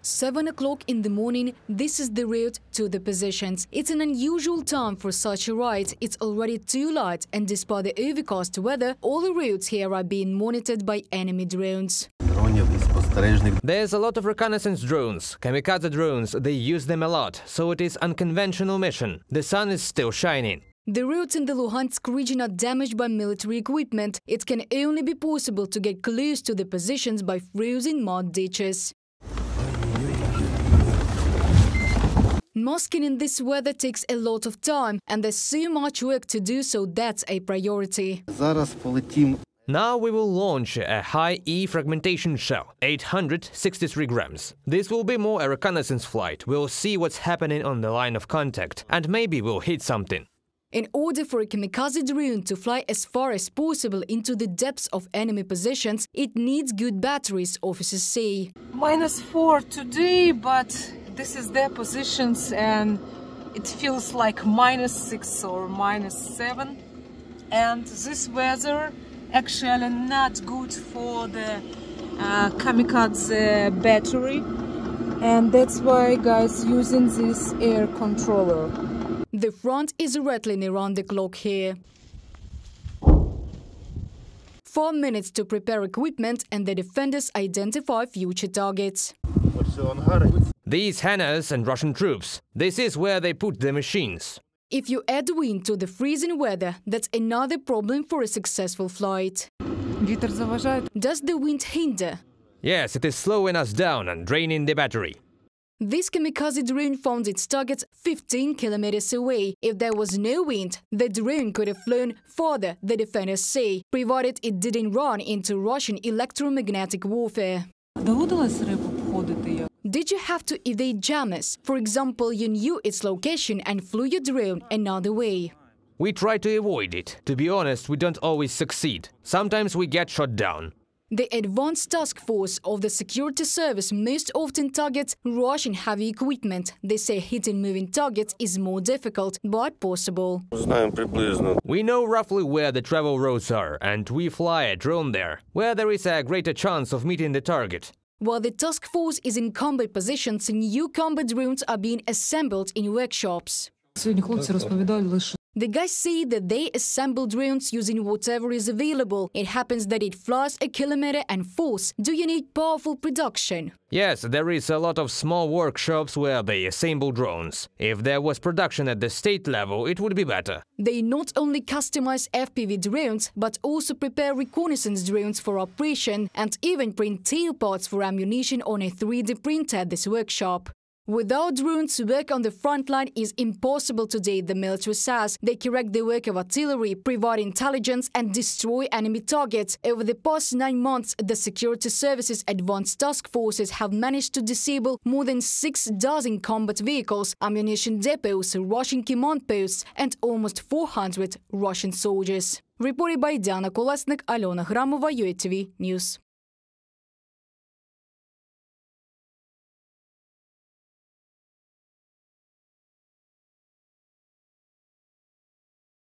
7 o'clock in the morning, this is the route to the positions. It's an unusual time for such a ride. It's already too light, and despite the overcast weather, all the routes here are being monitored by enemy drones. There's a lot of reconnaissance drones, kamikaze drones, they use them a lot, so it is unconventional mission. The sun is still shining. The routes in the Luhansk region are damaged by military equipment. It can only be possible to get close to the positions by frozen mud ditches. Masking in this weather takes a lot of time, and there's so much work to do, so that's a priority. Now we will launch a high-E fragmentation shell, 863 grams. This will be more a reconnaissance flight. We'll see what's happening on the line of contact, and maybe we'll hit something. In order for a kamikaze drone to fly as far as possible into the depths of enemy positions, it needs good batteries, officers say. -4 today, but this is their positions and it feels like -6 or -7. And this weather actually not good for the kamikaze battery. And that's why guys using this air controller. The front is rattling around the clock here. 4 minutes to prepare equipment and the defenders identify future targets. These hangars and Russian troops, this is where they put the machines. If you add wind to the freezing weather, that's another problem for a successful flight. Does the wind hinder? Yes, it is slowing us down and draining the battery. This kamikaze drone found its target 15 kilometers away. If there was no wind, the drone could have flown farther, the defenders say, provided it didn't run into Russian electromagnetic warfare. Did you have to evade jammers? For example, you knew its location and flew your drone another way. We try to avoid it. To be honest, we don't always succeed. Sometimes we get shot down. The advanced task force of the security service most often targets Russian heavy equipment. They say hitting moving targets is more difficult, but possible. We know roughly where the travel roads are, and we fly a drone there, where there is a greater chance of meeting the target. While the task force is in combat positions, new combat drones are being assembled in workshops. The guys say that they assemble drones using whatever is available. It happens that it flies a kilometer and falls. Do you need powerful production? Yes, there is a lot of small workshops where they assemble drones. If there was production at the state level, it would be better. They not only customize FPV drones, but also prepare reconnaissance drones for operation and even print tail parts for ammunition on a 3D printer at this workshop. Without drones, work on the front line is impossible today, the military says. They correct the work of artillery, provide intelligence and destroy enemy targets. Over the past 9 months, the security services advanced task forces have managed to disable more than 6 dozen combat vehicles, ammunition depots, Russian command posts and almost 400 Russian soldiers. Reported by Diana Kolesnik, Alona Gramova, UATV News.